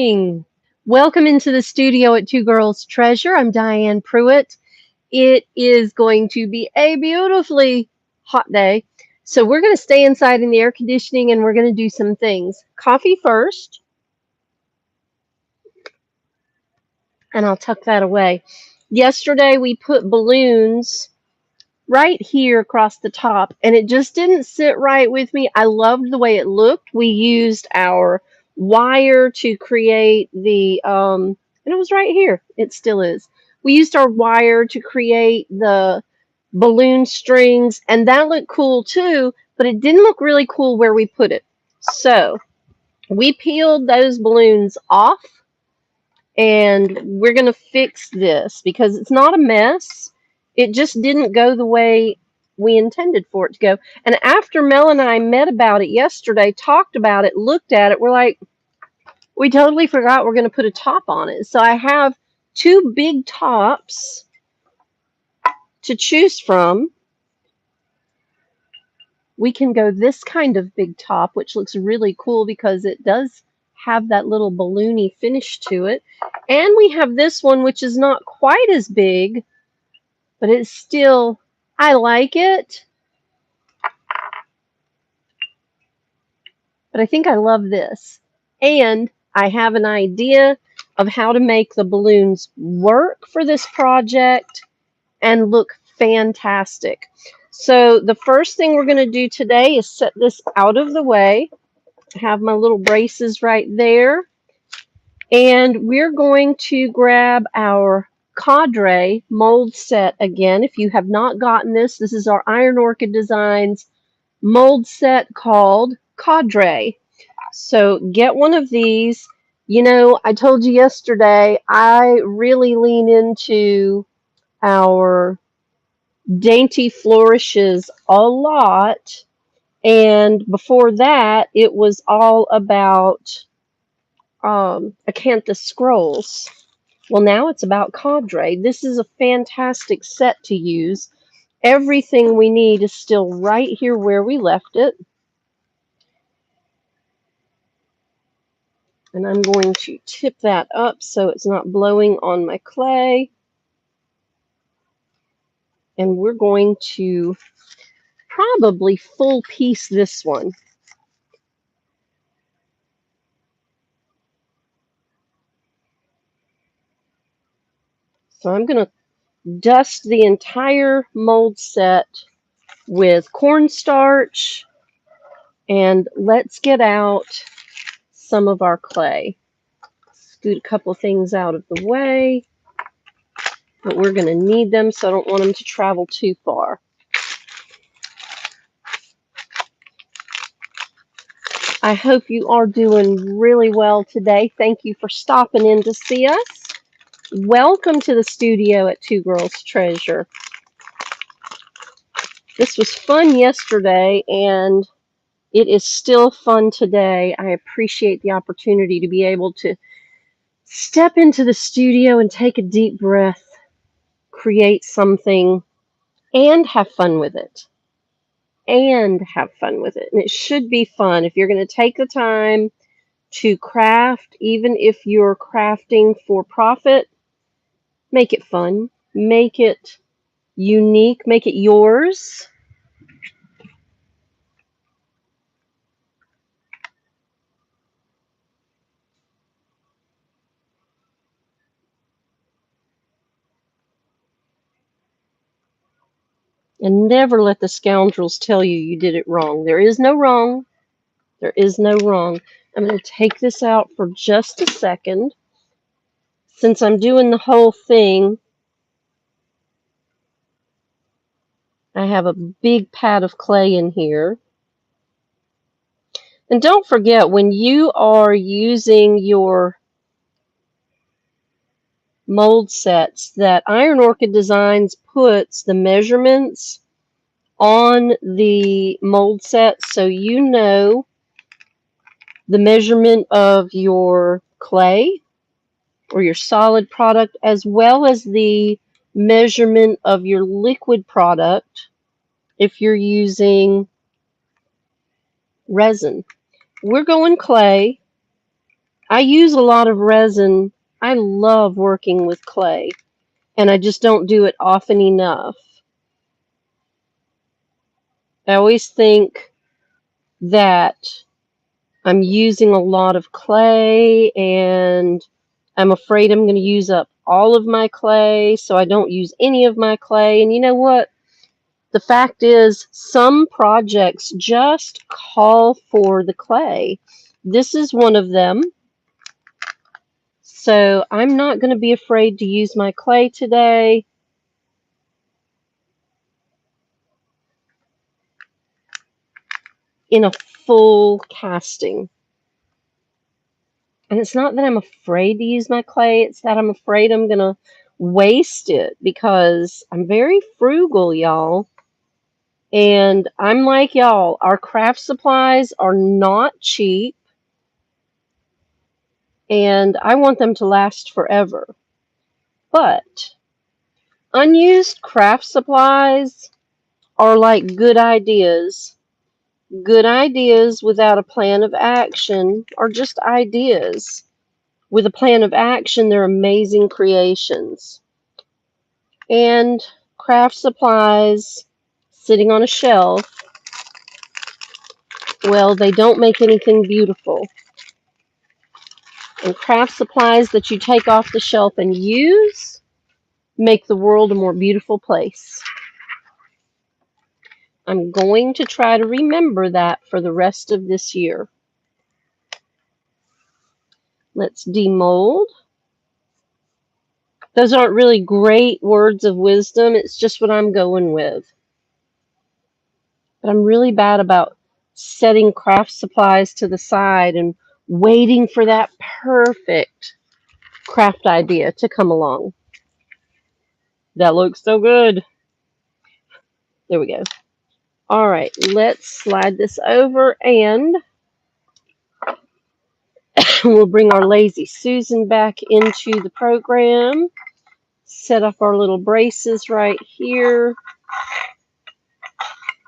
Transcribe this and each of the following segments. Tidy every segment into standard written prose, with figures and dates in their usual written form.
morning. Welcome into the studio at Two Girls Treasure. I'm Diane Pruitt. It is going to be a beautifully hot day. So we're going to stay inside in the air conditioning and we're going to do some things. Coffee first, and I'll tuck that away. Yesterday we put balloons right here across the top, and it just didn't sit right with me. I loved the way it looked. We used our wire to create and it was right here. It still is. We used our wire to create the balloon strings, and that looked cool too, but it didn't look really cool where we put it. So we peeled those balloons off, and we're going to fix this because it's not a mess. It just didn't go the way we intended for it to go. And after Mel and I met about it yesterday, talked about it, looked at it, we're like, we totally forgot we're going to put a top on it. So I have two big tops to choose from. We can go this kind of big top, which looks really cool because it does have that little balloony finish to it. And we have this one, which is not quite as big, but it's still, I like it. But I think I love this. And I have an idea of how to make the balloons work for this project and look fantastic. So the first thing we're going to do today is set this out of the way. I have my little braces right there. And we're going to grab our Cadre mold set again. If you have not gotten this, this is our Iron Orchid Designs mold set called Cadre. So get one of these. You know, I told you yesterday, I really lean into our dainty flourishes a lot. And before that, it was all about Acanthus scrolls. Well, now it's about Cadre. This is a fantastic set to use. Everything we need is still right here where we left it. And I'm going to tip that up so it's not blowing on my clay. And we're going to probably full piece this one. So I'm going to dust the entire mold set with cornstarch, and let's get out some of our clay. Scoot a couple things out of the way, but we're going to need them, so I don't want them to travel too far. I hope you are doing really well today. Thank you for stopping in to see us. Welcome to the studio at Two Girls Treasure. This was fun yesterday, and it is still fun today. I appreciate the opportunity to be able to step into the studio and take a deep breath, create something, and have fun with it. And it should be fun. If you're going to take the time to craft, even if you're crafting for profit, make it fun, make it unique, make it yours. And never let the scoundrels tell you you did it wrong. There is no wrong. There is no wrong. I'm going to take this out for just a second. Since I'm doing the whole thing, I have a big pad of clay in here. And don't forget, when you are using your mold sets, that Iron Orchid Designs puts the measurements on the mold set, so you know the measurement of your clay or your solid product, as well as the measurement of your liquid product if you're using resin. We're going clay. I use a lot of resin. I love working with clay, and I just don't do it often enough. I always think that I'm using a lot of clay, and I'm afraid I'm going to use up all of my clay, so I don't use any of my clay. And you know what? The fact is, some projects just call for the clay. This is one of them. So I'm not going to be afraid to use my clay today. In a full casting. And it's not that I'm afraid to use my clay, it's that I'm afraid I'm going to waste it because I'm very frugal, y'all. And I'm like y'all, our craft supplies are not cheap, and I want them to last forever. But unused craft supplies are like good ideas. Good ideas without a plan of action are just ideas. With a plan of action, they're amazing creations. And craft supplies sitting on a shelf, well, they don't make anything beautiful. And craft supplies that you take off the shelf and use make the world a more beautiful place. I'm going to try to remember that for the rest of this year. Let's demold. Those aren't really great words of wisdom. It's just what I'm going with. But I'm really bad about setting craft supplies to the side and waiting for that perfect craft idea to come along. That looks so good. There we go. All right, let's slide this over and we'll bring our Lazy Susan back into the program. Set up our little braces right here.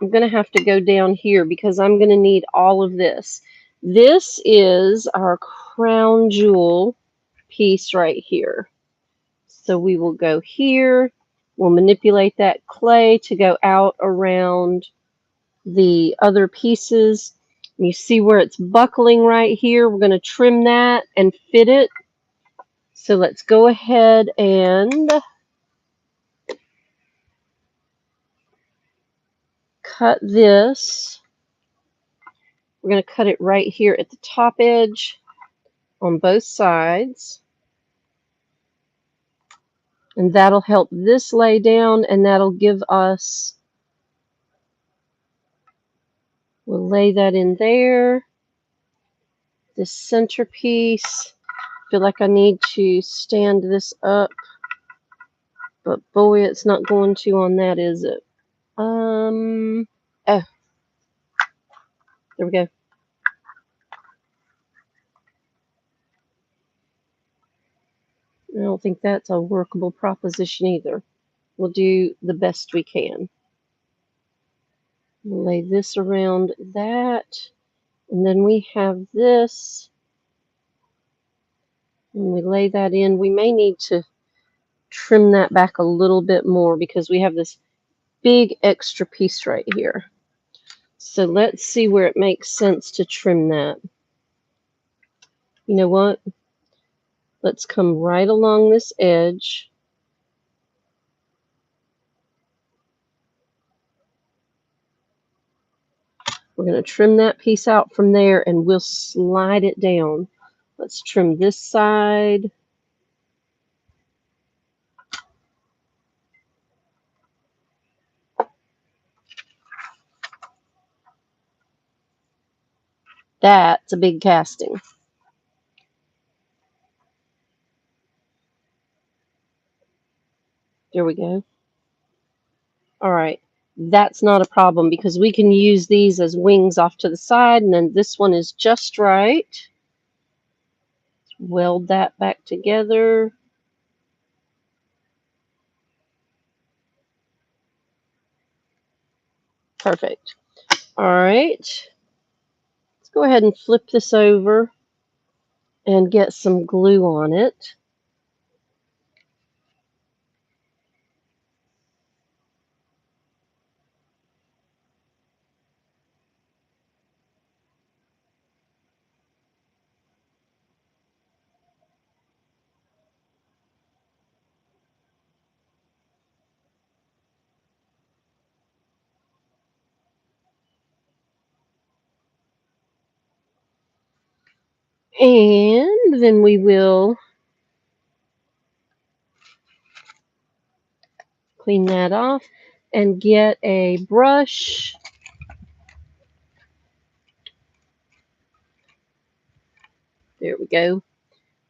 I'm going to have to go down here because I'm going to need all of this. This is our crown jewel piece right here. So we will go here. We'll manipulate that clay to go out around the other pieces. You see where it's buckling right here. We're going to trim that and fit it. So let's go ahead and cut this. We're going to cut it right here at the top edge on both sides. And that'll help this lay down, and that'll give us, we'll lay that in there. This centerpiece. Feel like I need to stand this up, but boy, it's not going to on that, is it? Oh, there we go. I don't think that's a workable proposition either. We'll do the best we can. We'll lay this around that, and then we have this. When we lay that in, we may need to trim that back a little bit more because we have this big extra piece right here. So let's see where it makes sense to trim that. You know what? Let's come right along this edge. We're going to trim that piece out from there and we'll slide it down. Let's trim this side. That's a big casting. There we go. All right. That's not a problem because we can use these as wings off to the side, and then this one is just right. Weld that back together. Perfect. All right. Let's go ahead and flip this over. and get some glue on it. And then we will clean that off and get a brush. There we go.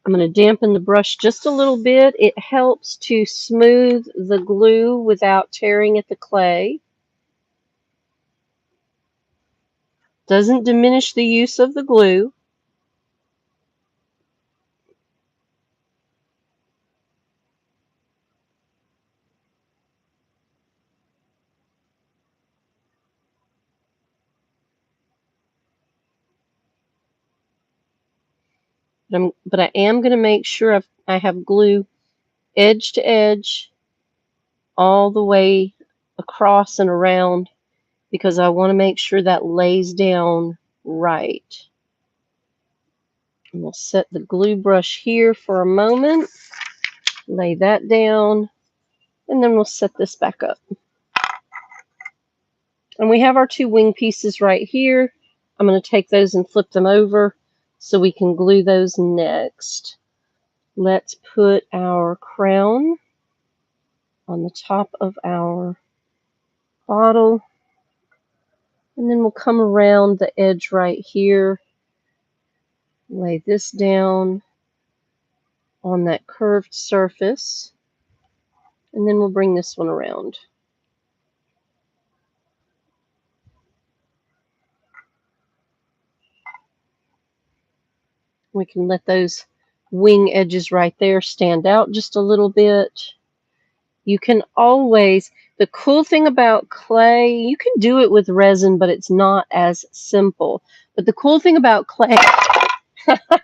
I'm going to dampen the brush just a little bit. It helps to smooth the glue without tearing at the clay. Doesn't diminish the use of the glue. But I am going to make sure I have glue edge to edge all the way across and around, because I want to make sure that lays down right. And we'll set the glue brush here for a moment, lay that down, and then we'll set this back up. And we have our two wing pieces right here. I'm going to take those and flip them over so we can glue those next. Let's put our crown on the top of our bottle, and then we'll come around the edge right here, lay this down on that curved surface, and then we'll bring this one around. We can let those wing edges right there stand out just a little bit. You can always, the cool thing about clay, you can do it with resin, but it's not as simple. But the cool thing about clay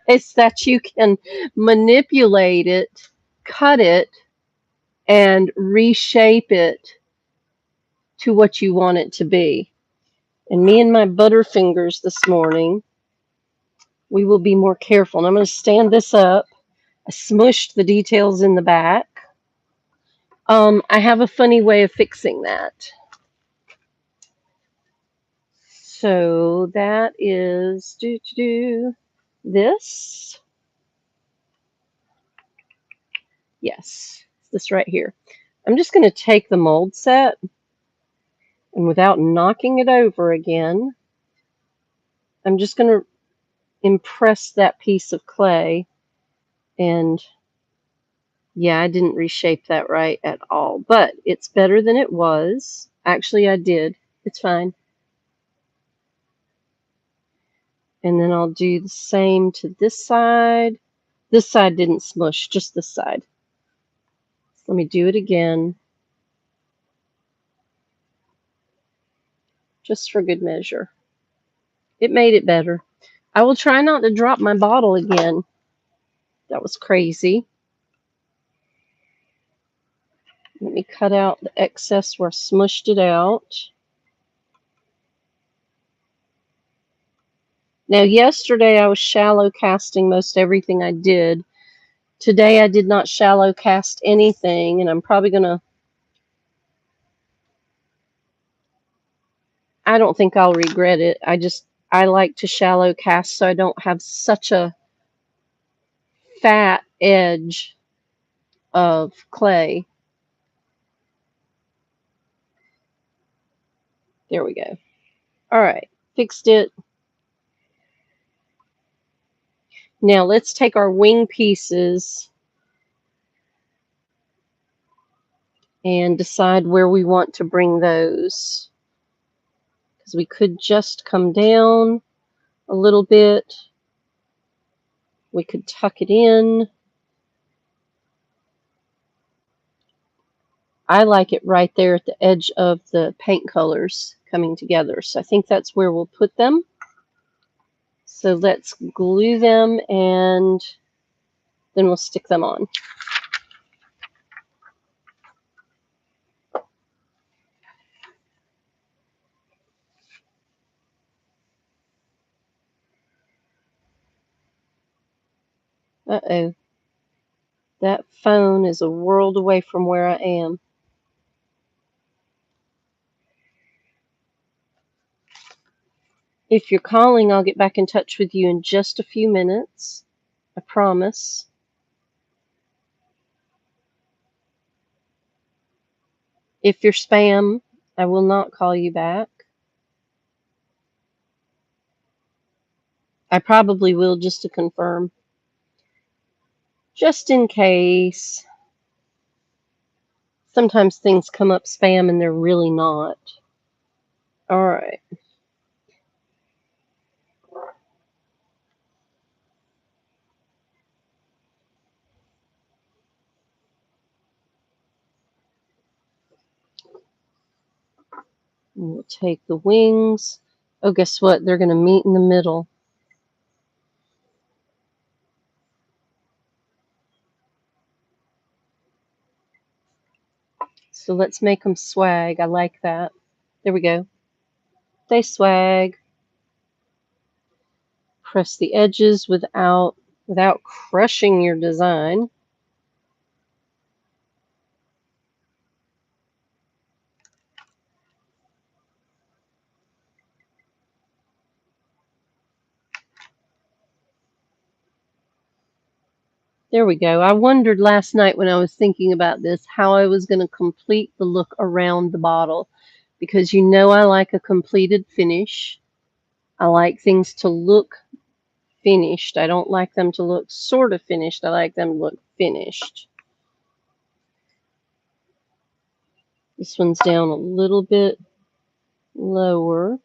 is that you can manipulate it, cut it, and reshape it to what you want it to be. And me and my Butterfingers this morning, we will be more careful. And I'm going to stand this up. I smushed the details in the back. I have a funny way of fixing that. So that is this. Yes, this right here. I'm just going to take the mold set, and without knocking it over again, I'm just going to impress that piece of clay. And yeah, I didn't reshape that right at all, but it's better than it was. Actually, I did. It's fine. And then I'll do the same to this side. This side didn't smush, just this side. So let me do it again, just for good measure. It made it better. I will try not to drop my bottle again. That was crazy. Let me cut out the excess where I smushed it out. Now, yesterday I was shallow casting most everything I did. Today I did not shallow cast anything, and I'm probably going to, I don't think I'll regret it. I like to shallow cast so I don't have such a fat edge of clay. There we go. All right, fixed it. Now let's take our wing pieces and decide where we want to bring those. Because we could just come down a little bit. We could tuck it in. I like it right there at the edge of the paint colors coming together. So I think that's where we'll put them. So let's glue them and then we'll stick them on. Uh-oh. That phone is a world away from where I am. If you're calling, I'll get back in touch with you in just a few minutes. I promise. If you're spam, I will not call you back. I probably will just to confirm. Just in case. Sometimes things come up spam and they're really not. All right. And we'll take the wings. Oh, guess what? They're going to meet in the middle. So let's make them swag. I like that. There we go. They swag. Press the edges without crushing your design. There we go. I wondered last night when I was thinking about this how I was going to complete the look around the bottle, because you know I like a completed finish. I like things to look finished. I don't like them to look sort of finished. I like them to look finished. This one's down a little bit lower.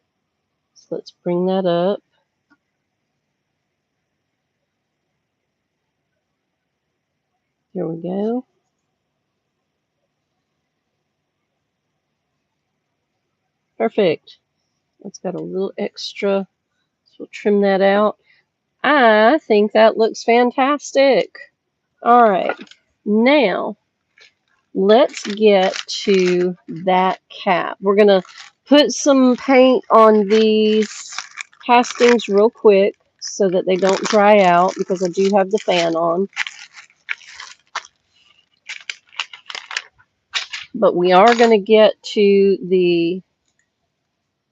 So let's bring that up. Here we go. Perfect. It's got a little extra, so we'll trim that out. I think that looks fantastic. All right, now let's get to that cap. We're gonna put some paint on these castings real quick so that they don't dry out, because I do have the fan on. But we are gonna get to the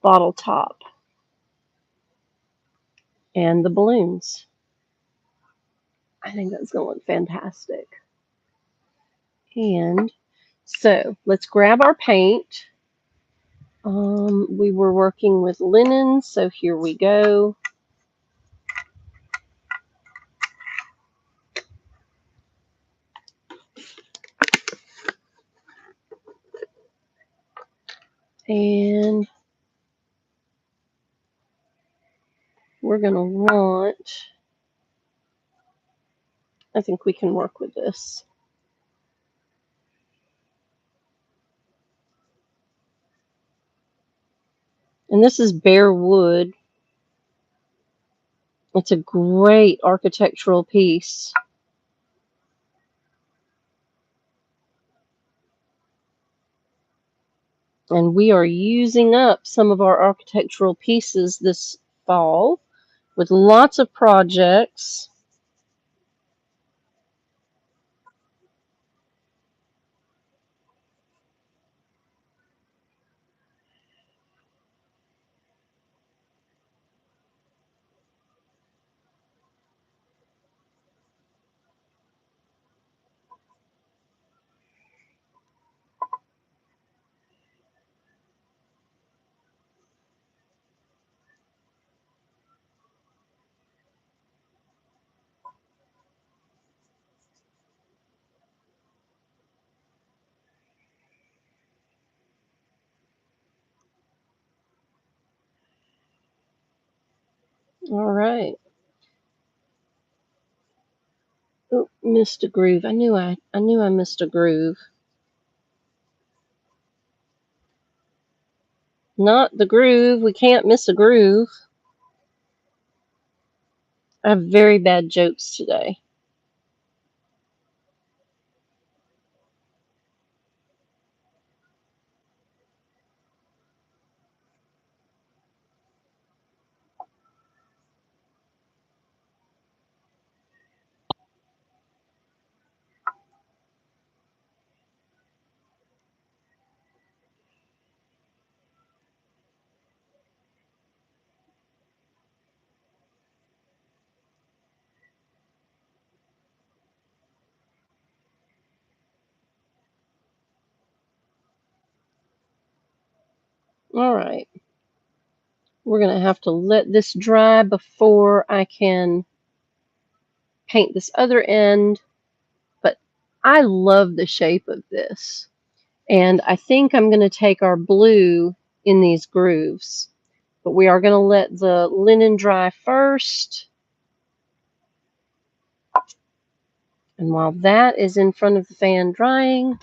bottle top and the balloons. I think that's going to look fantastic. And so let's grab our paint. We were working with linen, so here we go. And we're going to want, I think we can work with this. And this is bare wood. It's a great architectural piece. And we are using up some of our architectural pieces this fall with lots of projects. All right. Oh, missed a groove. I knew I missed a groove. Not the groove. We can't miss a groove. I have very bad jokes today. All right. We're going to have to let this dry before I can paint this other end. But I love the shape of this. And I think I'm going to take our blue in these grooves. But we are going to let the linen dry first. And while that is in front of the fan drying,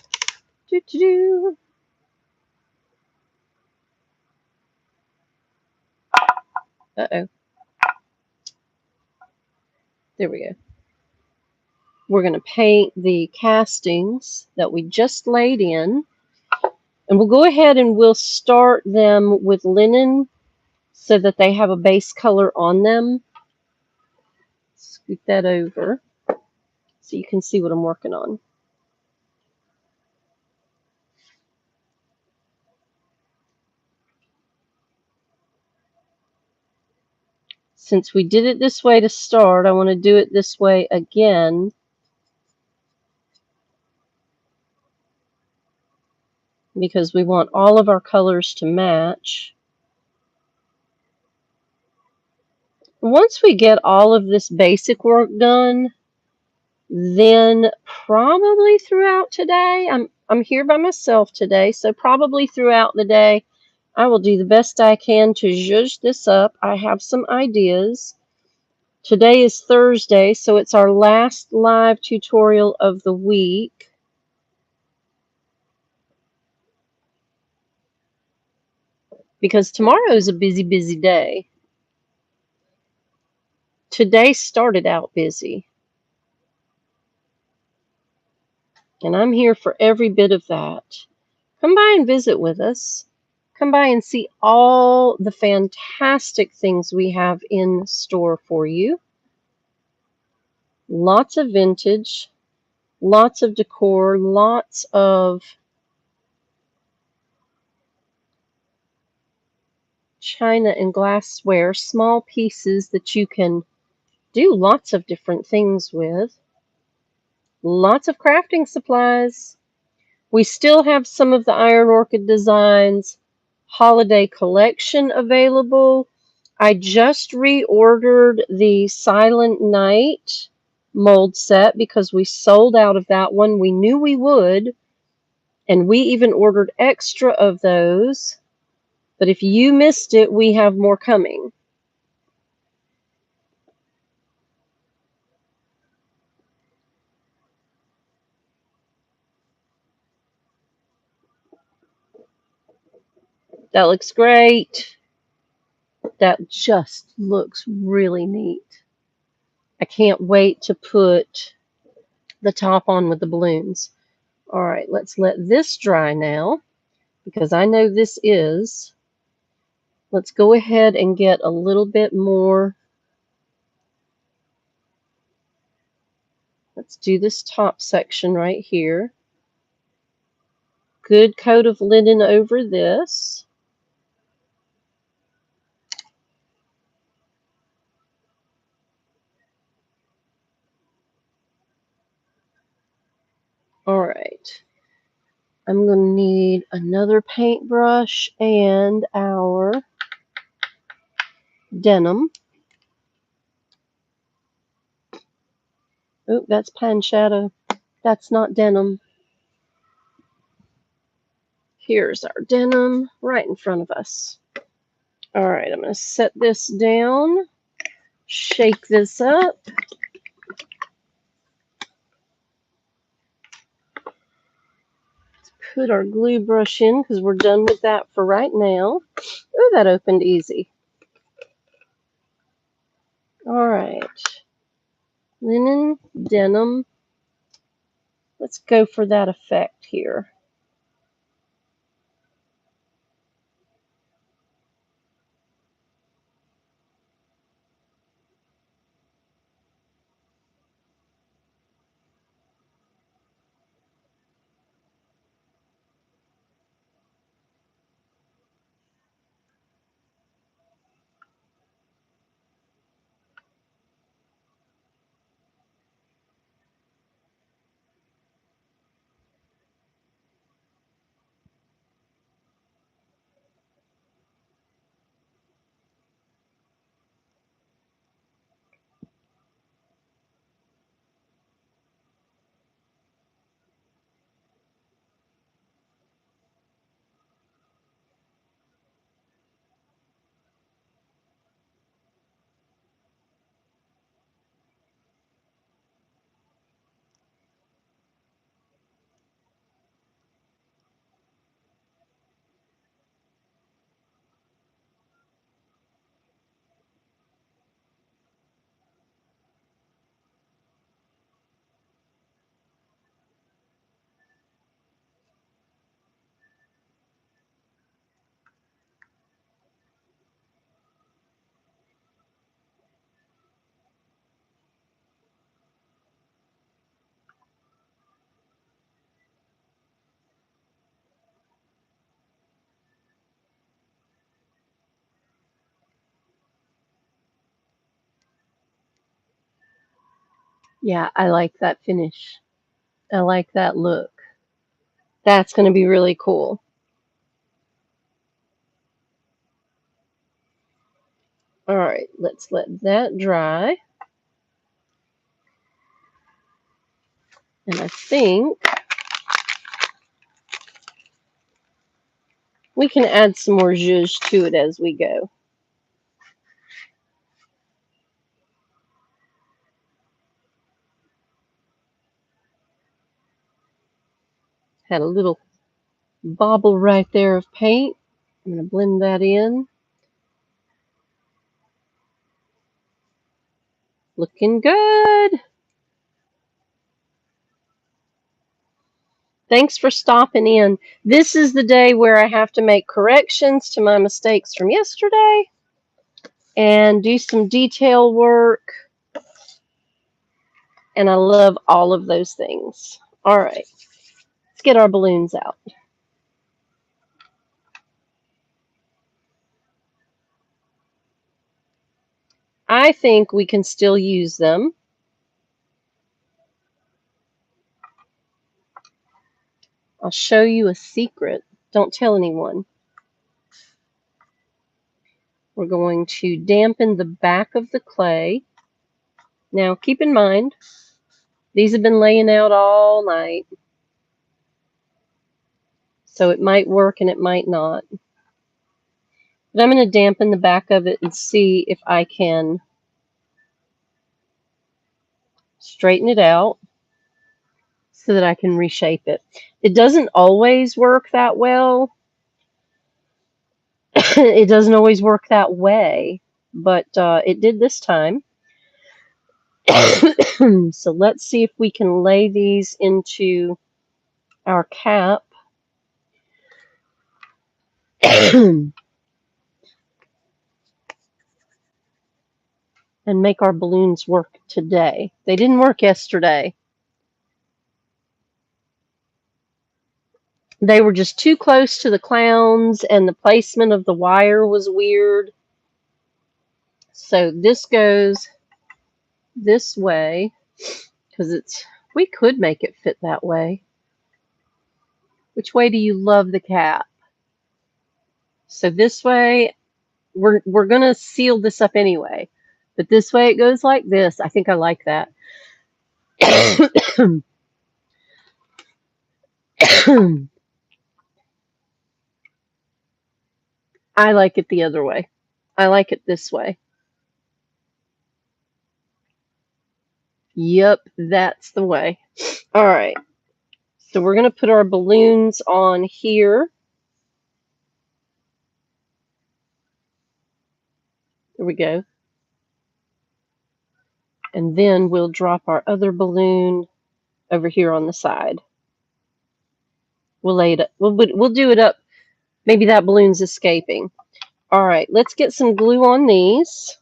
uh-oh, there we go. We're going to paint the castings that we just laid in. And we'll go ahead and we'll start them with linen so that they have a base color on them. Scoot that over so you can see what I'm working on. Since we did it this way to start, I want to do it this way again. Because we want all of our colors to match. Once we get all of this basic work done, then probably throughout today, I'm here by myself today, so probably throughout the day, I will do the best I can to zhuzh this up. I have some ideas. Today is Thursday, so it's our last live tutorial of the week. Because tomorrow is a busy, busy day. Today started out busy. And I'm here for every bit of that. Come by and visit with us. Come by and see all the fantastic things we have in store for you. Lots of vintage, lots of decor, lots of china and glassware, small pieces that you can do lots of different things with. Lots of crafting supplies. We still have some of the Iron Orchid Designs holiday collection available. I just reordered the Silent Night mold set because we sold out of that one. We knew we would, and we even ordered extra of those. But if you missed it, we have more coming. That looks great. That just looks really neat. I can't wait to put the top on with the balloons. All right, let's let this dry now because I know this is. Let's go ahead and get a little bit more. Let's do this top section right here. Good coat of linen over this. All right. I'm going to need another paintbrush and our denim. Oh, that's Pine Shadow. That's not denim. Here's our denim right in front of us. All right, I'm going to set this down, shake this up. Put our glue brush in because we're done with that for right now. Oh, that opened easy. All right. Linen, denim. Let's go for that effect here. Yeah, I like that finish. I like that look. That's going to be really cool. All right, let's let that dry. And I think we can add some more zhuzh to it as we go. Had a little bobble right there of paint. I'm going to blend that in. Looking good. Thanks for stopping in. This is the day where I have to make corrections to my mistakes from yesterday and do some detail work. And I love all of those things. All right, let's get our balloons out. I think we can still use them. I'll show you a secret. Don't tell anyone. We're going to dampen the back of the clay. Now, keep in mind, these have been laying out all night. So it might work and it might not. But I'm going to dampen the back of it and see if I can straighten it out so that I can reshape it. It doesn't always work that well. It doesn't always work that way, but it did this time. So let's see if we can lay these into our cap. And make our balloons work today. They didn't work yesterday. They were just too close to the clowns, and the placement of the wire was weird. So this goes this way, because we could make it fit that way. Which way do you love the cap? So this way, we're going to seal this up anyway. But this way it goes like this. I think I like that. I like it the other way. I like it this way. Yep, that's the way. All right. So we're going to put our balloons on here. There we go. And then we'll drop our other balloon over here on the side. We'll lay it up. We'll do it up. Maybe that balloon's escaping. All right, let's get some glue on these.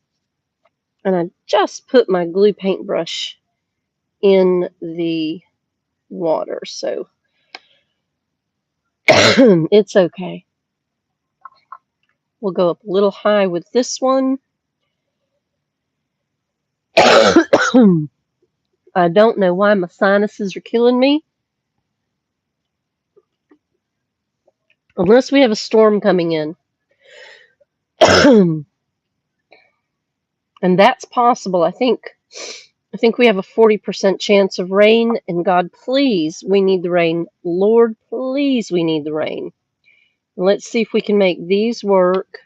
And I just put my glue paintbrush in the water, so it's okay. We'll go up a little high with this one. I don't know why my sinuses are killing me. Unless we have a storm coming in. And that's possible. I think we have a 40% chance of rain, and God, please, we need the rain. Lord, please, we need the rain. Let's see if we can make these work.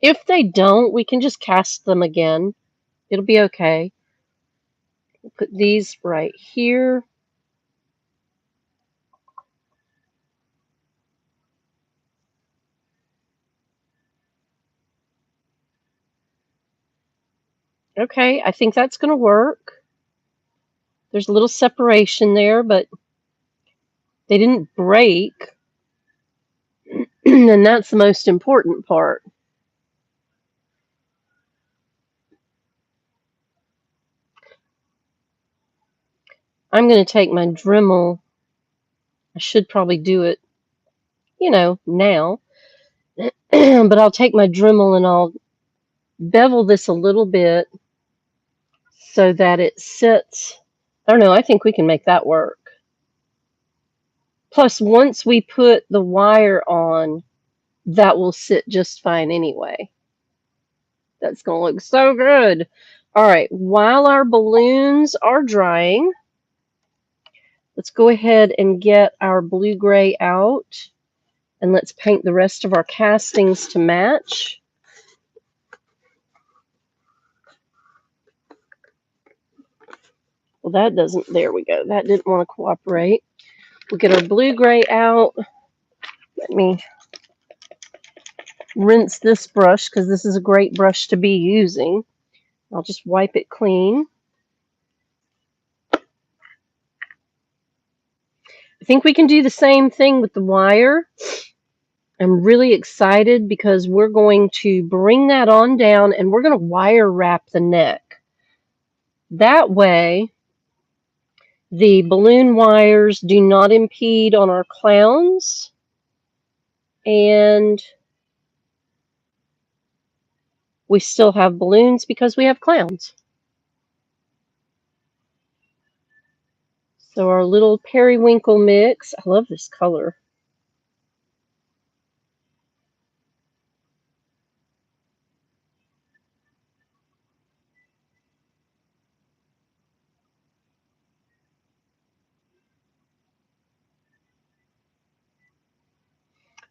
If they don't, we can just cast them again. It'll be okay. We'll put these right here. Okay, I think that's going to work. There's a little separation there, but they didn't break. And that's the most important part. I'm going to take my Dremel. I should probably do it, now. But I'll take my Dremel and I'll bevel this a little bit so that it sits. I don't know, I think we can make that work. Plus, once we put the wire on, that will sit just fine anyway. That's going to look so good. All right, while our balloons are drying, let's go ahead and get our blue-gray out, and let's paint the rest of our castings to match. Well, that doesn't, there we go. That didn't want to cooperate. We'll get our blue-gray out. Let me rinse this brush because this is a great brush to be using. I'll just wipe it clean. I think we can do the same thing with the wire. I'm really excited because we're going to bring that on down and we're going to wire wrap the neck. That way, the balloon wires do not impede on our clowns, and we still have balloons because we have clowns. So our little periwinkle mix, I love this color.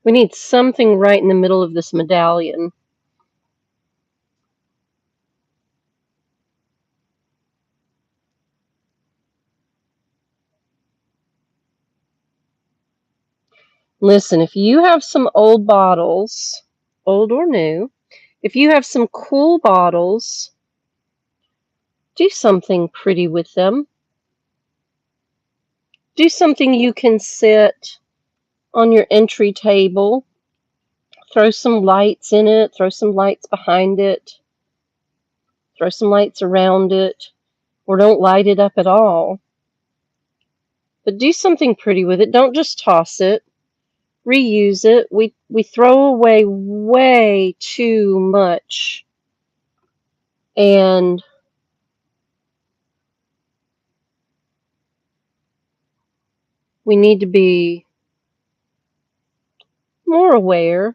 We need something right in the middle of this medallion. Listen, if you have some old bottles, old or new, if you have some cool bottles, do something pretty with them. Do something you can sit on your entry table. Throw some lights in it. Throw some lights behind it. Throw some lights around it. Or don't light it up at all. But do something pretty with it. Don't just toss it. Reuse it. We throw away way too much. And we need to be more aware, a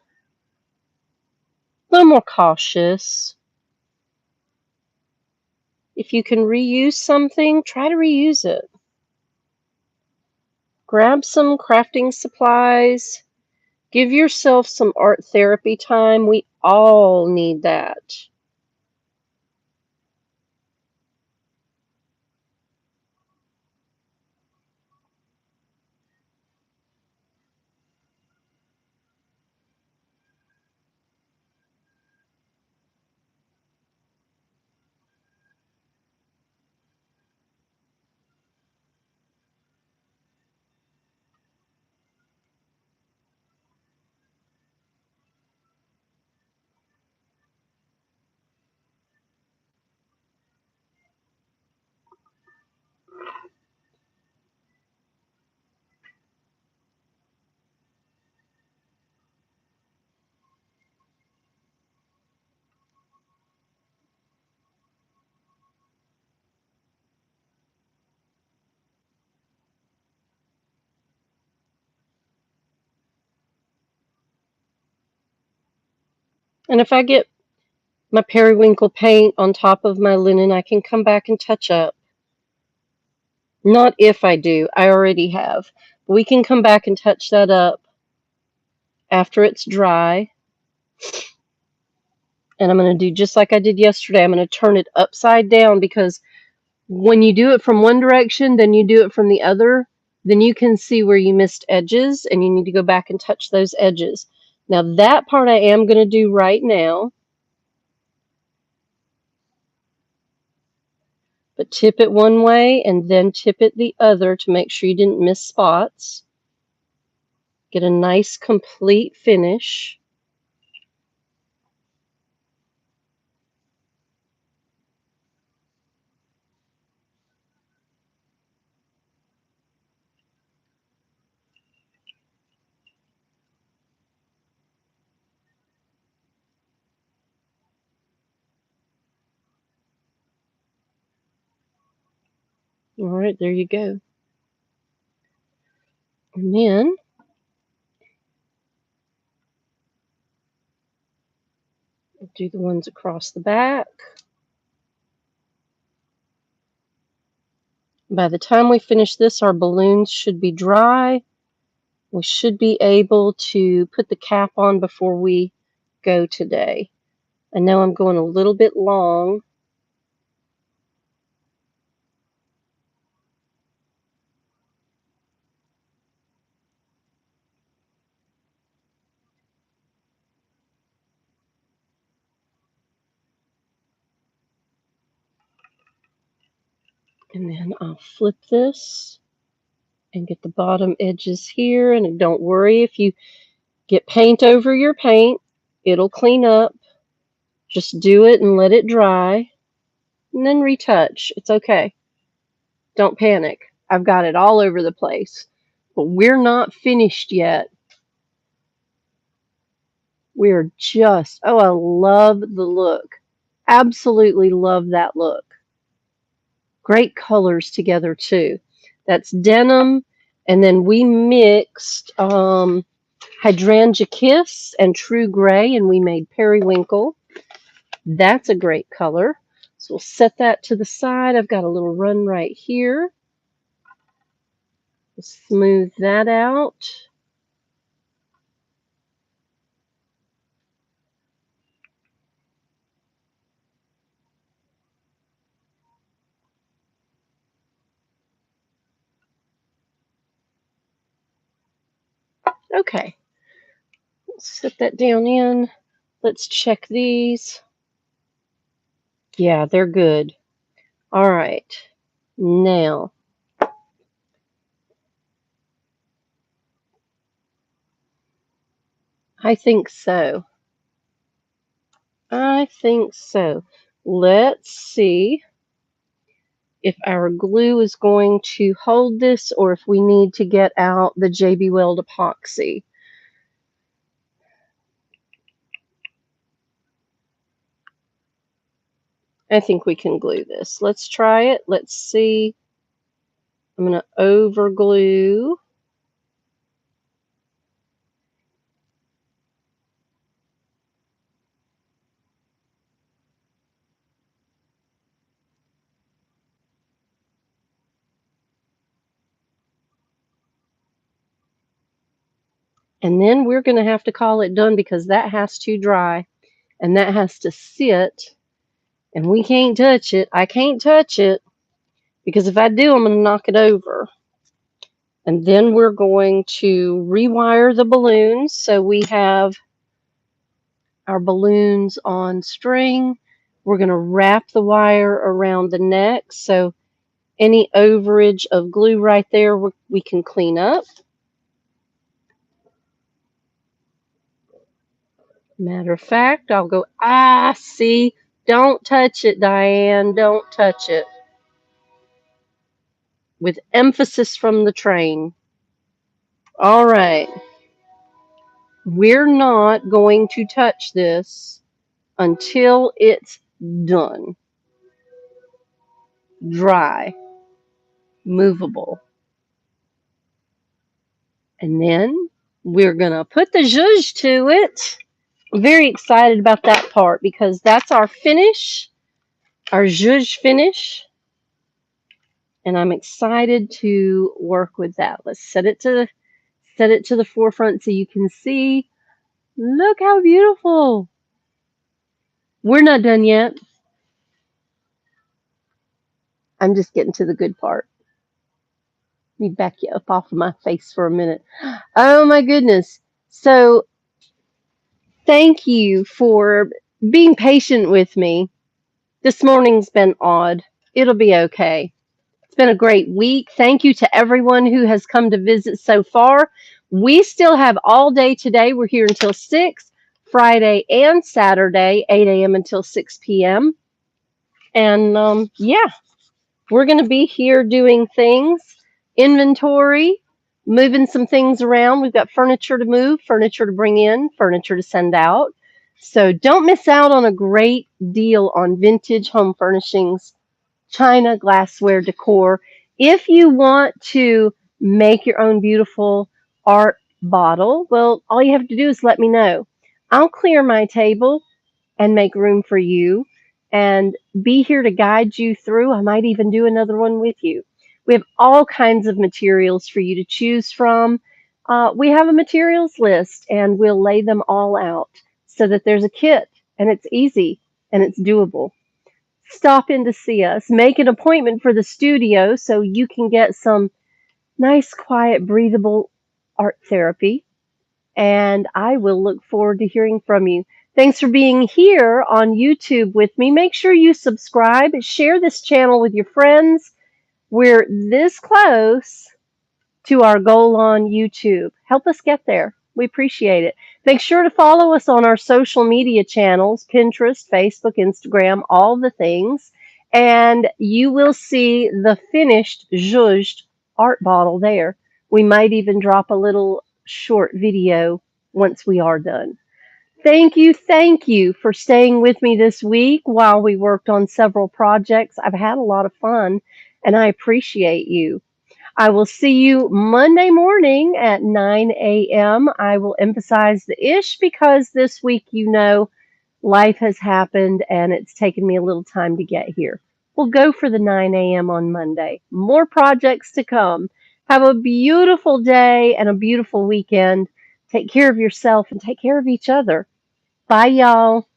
little more cautious. If you can reuse something, try to reuse it. Grab some crafting supplies. Give yourself some art therapy time. We all need that. And if I get my periwinkle paint on top of my linen, I can come back and touch up. Not if I do, I already have. We can come back and touch that up after it's dry. And I'm going to do just like I did yesterday. I'm going to turn it upside down, because when you do it from one direction, then you do it from the other, then you can see where you missed edges and you need to go back and touch those edges. Now that part I am going to do right now, but tip it one way and then tip it the other to make sure you didn't miss spots. Get a nice complete finish. All right, there you go. And then do the ones across the back. By the time we finish this, our balloons should be dry. We should be able to put the cap on before we go today. I know I'm going a little bit long. And then I'll flip this and get the bottom edges here. And don't worry if you get paint over your paint, it'll clean up. Just do it and let it dry, and then retouch. It's okay. Don't panic. I've got it all over the place. But we're not finished yet. We're just, oh, I love the look. Absolutely love that look. Great colors together too. That's denim, and then we mixed Hydrangea Kiss and True Gray, and we made Periwinkle. That's a great color. So we'll set that to the side. I've got a little run right here. Smooth that out. Okay, set that down in. Let's check these. Yeah, they're good. All right, now I think so. I think so. Let's see if our glue is going to hold this or if we need to get out the JB Weld epoxy. I think we can glue this. Let's try it. Let's see. I'm going to over glue. And then we're going to have to call it done, because that has to dry and that has to sit, and we can't touch it. I can't touch it, because if I do, I'm going to knock it over. And then we're going to rewire the balloons. So we have our balloons on string. We're going to wrap the wire around the neck. So any overage of glue right there, we can clean up. Matter of fact, I'll go, see, don't touch it, Diane, don't touch it. With emphasis from the train. All right. We're not going to touch this until it's done. Dry. Movable. And then we're going to put the zhuzh to it. Very excited about that part because that's our finish, our zhuzh finish, and I'm excited to work with that. Let's set it to the forefront so you can see. Look how beautiful. We're not done yet. I'm just getting to the good part. Let me back you up off of my face for a minute. Oh my goodness. So thank you for being patient with me. This morning's been odd. It'll be okay. It's been a great week. Thank you to everyone who has come to visit so far. We still have all day today. We're here until 6, Friday and Saturday, 8 a.m. until 6 p.m. And yeah, we're going to be here doing things, inventory, moving some things around. We've got furniture to move, furniture to bring in, furniture to send out. So don't miss out on a great deal on vintage home furnishings, china, glassware, decor. If you want to make your own beautiful art bottle, well, all you have to do is let me know. I'll clear my table and make room for you and be here to guide you through. I might even do another one with you. We have all kinds of materials for you to choose from. We have a materials list and we'll lay them all out so that there's a kit and it's easy and it's doable. Stop in to see us. Make an appointment for the studio so you can get some nice, quiet, breathable art therapy. And I will look forward to hearing from you. Thanks for being here on YouTube with me. Make sure you subscribe, share this channel with your friends. We're this close to our goal on YouTube. Help us get there. We appreciate it. Make sure to follow us on our social media channels, Pinterest, Facebook, Instagram, all the things. And you will see the finished zhuzhed art bottle there. We might even drop a little short video once we are done. Thank you for staying with me this week while we worked on several projects. I've had a lot of fun and I appreciate you. I will see you Monday morning at 9 a.m. I will emphasize the ish because this week, life has happened and it's taken me a little time to get here. We'll go for the 9 a.m. on Monday. More projects to come. Have a beautiful day and a beautiful weekend. Take care of yourself and take care of each other. Bye, y'all.